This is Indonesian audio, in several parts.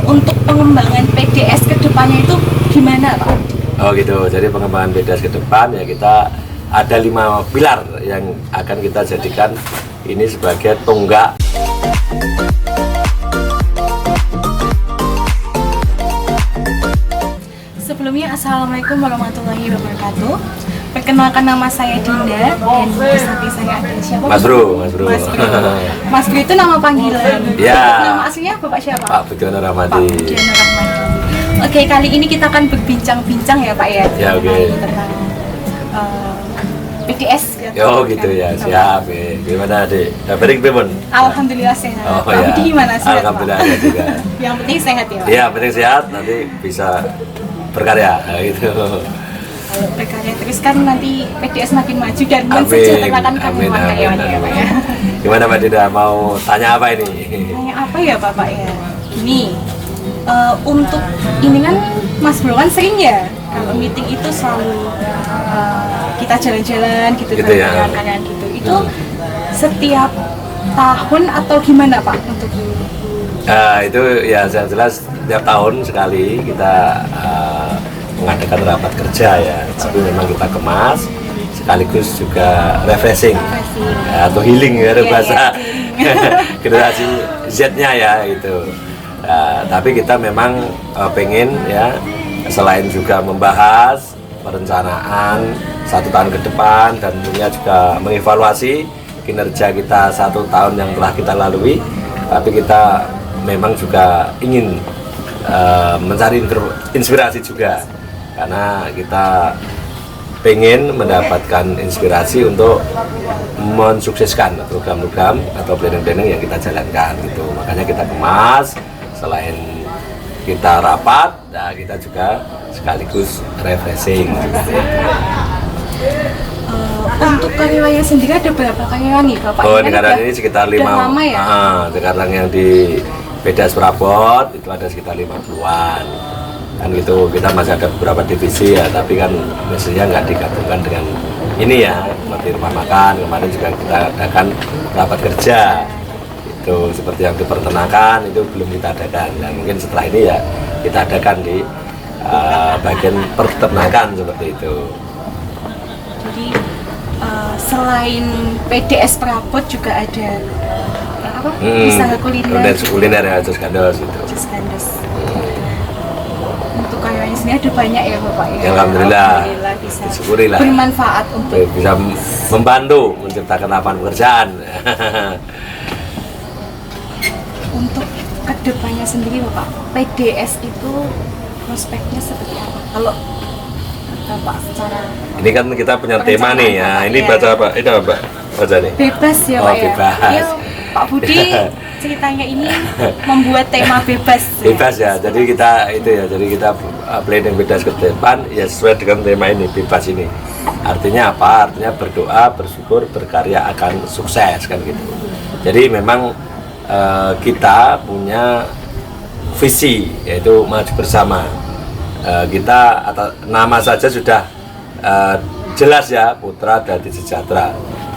untuk pengembangan PDS ke depannya itu gimana Pak? Oh gitu, jadi pengembangan PDS ke depan ya kita ada 5 pilar yang akan kita jadikan ini sebagai tonggak. Sebelumnya Assalamualaikum warahmatullahi wabarakatuh. Perkenalkan, nama saya Dinda dan di samping saya ada siapa? Mas Bro. Mas Bro. Mas Bro itu nama panggilan. Ya. Nama aslinya Bapak siapa? Pak Budiono Pak Rahmadi. Budiono Rahmadi. Oke, kali ini kita akan berbincang-bincang ya Pak ya. Ya, oke. Tentang PDS. Oh gitu ya, siap. Gimana Dek? Kabarin Bemon? Alhamdulillah sehat. Oh Pak ya. Budi gimana, sehat Alhamdulillah Pak? ya juga. Yang penting sehat ya Pak. Iya, penting sehat, nanti bisa berkarya gitu. Kalau berkarya terus kan nanti PDS makin maju dan Amin, mensejahterakan amin, karyawan amin, ya Pak ya. Gimana Mbak Dinda, mau tanya apa ini? Kayak apa ya Bapak ya? Gini, untuk ini kan Mas Bro kan sering ya kalau meeting itu selalu kita jalan-jalan gitu, Gitu ya. karyawan gitu. Itu setiap tahun atau gimana Pak untuk Itu ya yang jelas setiap tahun sekali kita mengadakan rapat kerja ya, tapi memang kita kemas sekaligus juga refreshing atau healing ya, bahasa generasi Z-nya ya itu. Tapi kita memang pengen ya, selain juga membahas perencanaan 1 tahun ke depan dan tentunya juga mengevaluasi kinerja kita 1 tahun yang telah kita lalui, tapi kita memang juga ingin mencari inspirasi juga, karena kita pengen mendapatkan inspirasi untuk mensukseskan program-program atau planning-planning yang kita jalankan gitu. Makanya kita kemas, selain kita rapat, nah kita juga sekaligus refreshing. untuk karyawannya sendiri ada berapa karyawan nih Bapak? Oh, Kan sekarang udah- ini sekitar udah 5. lama ya? Sekarang yang di PDS Prabot itu ada sekitar 50-an. Kan gitu, kita masih ada beberapa divisi ya, tapi kan mestinya nggak digabungkan dengan ini ya, seperti rumah makan. Kemarin juga kita adakan rapat kerja. Itu seperti yang di peternakan itu belum kita adakan. Dan mungkin setelah ini ya kita adakan di bagian peternakan seperti itu. Jadi selain PDS Prabot juga ada apa? Usaha kuliner. Kuliner ya, Jus Gandos itu. Jus Gandos. Untuk karyawannya sendiri ada banyak ya Bapak ya. Alhamdulillah. Bisa Disyukurilah. bermanfaat untuk Bisa membantu menciptakan lapangan pekerjaan. untuk kedepannya sendiri Bapak. PDS itu prospeknya seperti apa? Kalau Bapak secara Ini kan kita punya tema nih ya. Ini Iya. baca apa? Ini apa? Baca nih. bebas ya Oh, Pak ya. bebas. Iya, Pak Budi ceritanya ini membuat tema bebas. Bebas ya. Jadi kita itu ya. Jadi kita planning bebas ke depan ya sesuai dengan tema ini, bebas ini. Artinya apa? Artinya berdoa, bersyukur, berkarya akan sukses kan gitu. Jadi memang kita punya visi yaitu maju bersama. Kita atau nama saja sudah jelas ya, Putra Dadi Sejahtera.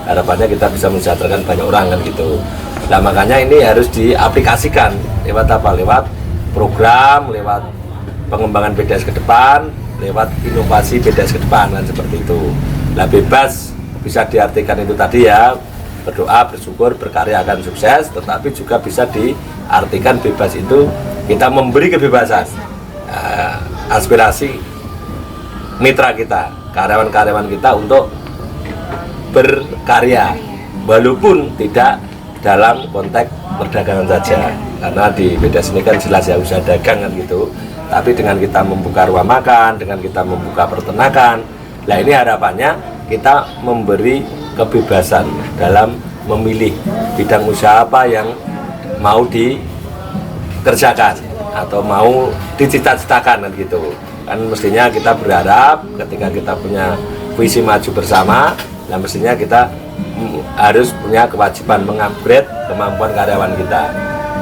Harapannya kita bisa mensejahterakan banyak orang kan gitu. Nah makanya ini harus diaplikasikan lewat apa? Lewat program, lewat pengembangan PDS ke depan, lewat inovasi PDS ke depan kan seperti itu. Nah bebas bisa diartikan itu tadi ya, berdoa, bersyukur, berkarya akan sukses, tetapi juga bisa diartikan bebas itu kita memberi kebebasan, aspirasi mitra kita, karyawan-karyawan kita untuk berkarya, walaupun tidak dalam konteks perdagangan saja, karena di PDS ini kan jelas ya usaha dagang kan gitu. Tapi dengan kita membuka ruang makan, dengan kita membuka peternakan, nah ini harapannya kita memberi kebebasan dalam memilih bidang usaha apa yang mau dikerjakan atau mau dicita-citakan kan gitu. Kan mestinya kita berharap ketika kita punya visi maju bersama, nah mestinya kita harus punya kewajiban mengupgrade kemampuan karyawan kita.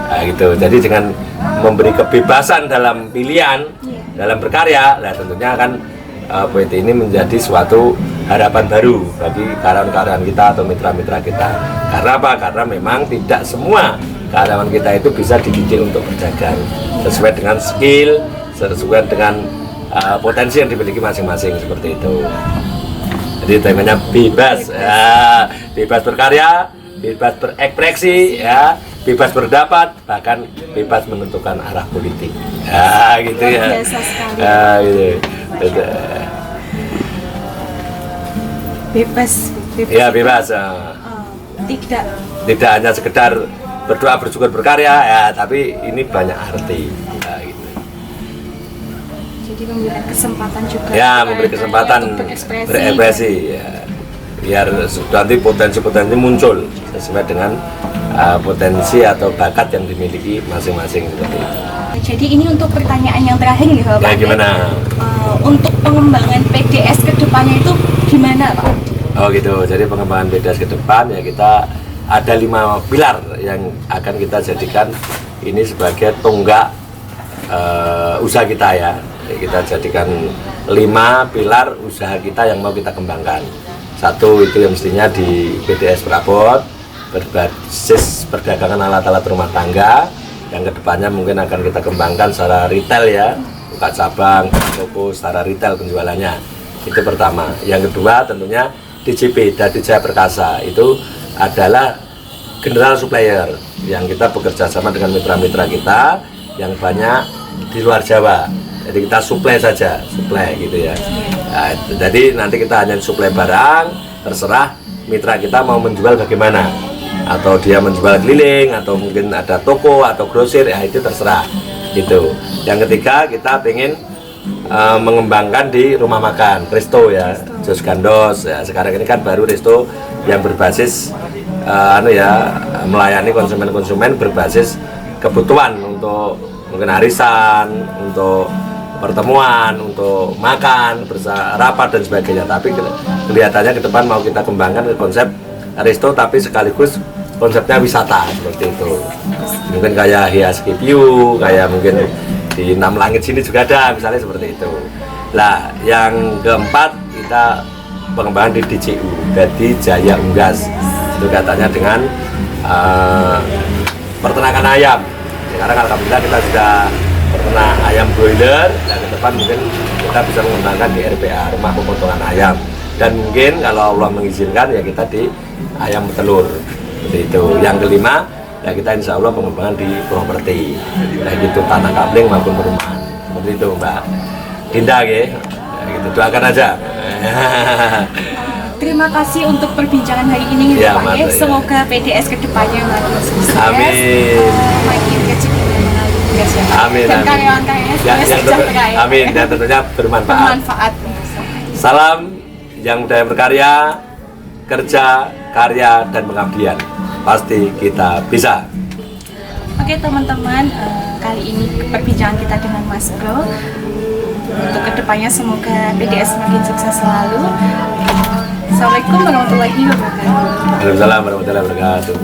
Nah, gitu. Jadi dengan memberi kebebasan dalam pilihan, dalam berkarya, nah tentunya akan PT ini menjadi suatu harapan baru bagi karyawan-karyawan kita atau mitra-mitra kita. Karena apa? Karena memang tidak semua karyawan kita itu bisa dididik untuk berdagang sesuai dengan skill, sesuai dengan potensi yang dimiliki masing-masing, seperti itu. Jadi temanya bebas, ya, bebas berkarya, bebas berekspresi, ya, bebas berpendapat, bahkan bebas menentukan arah politik. Ya, gitu ya. Biasa sekali. Ya, gitu. Bebas. Ya, bebas. Ya. Tidak hanya sekedar berdoa, bersyukur, berkarya, ya, tapi ini banyak arti. Ya, gitu. Jadi memberikan kesempatan juga. Ya, memberi kesempatan untuk berekspresi. Ya. Biar nanti potensi-potensi muncul sesuai dengan potensi atau bakat yang dimiliki masing-masing, seperti itu. Jadi ini untuk pertanyaan yang terakhir nih Pak. Ya, gimana? Untuk pengembangan PDS ke depannya itu gimana Pak? Oh gitu, jadi pengembangan PDS ke depan ya kita ada 5 pilar yang akan kita jadikan ini sebagai tonggak usaha kita ya. Kita jadikan 5 pilar usaha kita yang mau kita kembangkan. Satu itu yang mestinya di PDS Prabot, berbasis perdagangan alat-alat rumah tangga, yang kedepannya mungkin akan kita kembangkan secara retail ya, buka cabang, toko secara retail penjualannya. Itu pertama. Yang kedua tentunya DJP, Dadi Jaya Perkasa, itu adalah general supplier yang kita bekerja sama dengan mitra-mitra kita yang banyak di luar Jawa. Jadi kita supply saja, supply gitu ya. Nah, jadi nanti kita hanya supply barang, terserah mitra kita mau menjual bagaimana, atau dia menjual keliling, atau mungkin ada toko atau grosir, ya itu terserah gitu. Yang ketiga kita pengen mengembangkan di rumah makan, resto ya, Jos Gandos ya. Sekarang ini kan baru resto yang berbasis melayani konsumen-konsumen berbasis kebutuhan untuk mungkin arisan, untuk pertemuan, untuk makan, rapat dan sebagainya. Tapi kelihatannya ke depan mau kita kembangkan ke konsep resto tapi sekaligus konsepnya wisata seperti itu. Mungkin kayak Hiaski View, kayak mungkin di 6 Langit sini juga ada misalnya seperti itu. Lah, yang keempat kita pengembangan di DJU, Dadi Jaya Unggas. Itu katanya dengan peternakan ayam. Sekarang alhamdulillah kita sudah peternak ayam broiler, dan ke depan mungkin kita bisa mengembangkan di RPA, rumah pemotongan ayam. Dan mungkin kalau Allah mengizinkan ya kita di ayam telur. Seperti itu. Yang kelima ya kita insya Allah pengembangan di properti, baik itu tanah kapling maupun perumahan. Seperti itu Mbak Dinda ya, gitu. Doakan aja. Terima kasih untuk perbincangan hari ini Ya, Pak. ya. Semoga PDS kedepannya makin sukses, Amin. makin rezekinya mengalir ya, Pak. Amin, Dan amin. karyawan-karyanya Ya, semoga sejahtera ya. amin, dan tentunya bermanfaat. Bermanfaat. Salam yang budaya berkarya, kerja, karya, dan pengabdian. Pasti kita bisa. Oke teman-teman, kali ini perbincangan kita dengan Mas Bro. Untuk kedepannya semoga PDS semakin sukses selalu. Assalamualaikum warahmatullahi wabarakatuh. Waalaikumsalam warahmatullahi wabarakatuh.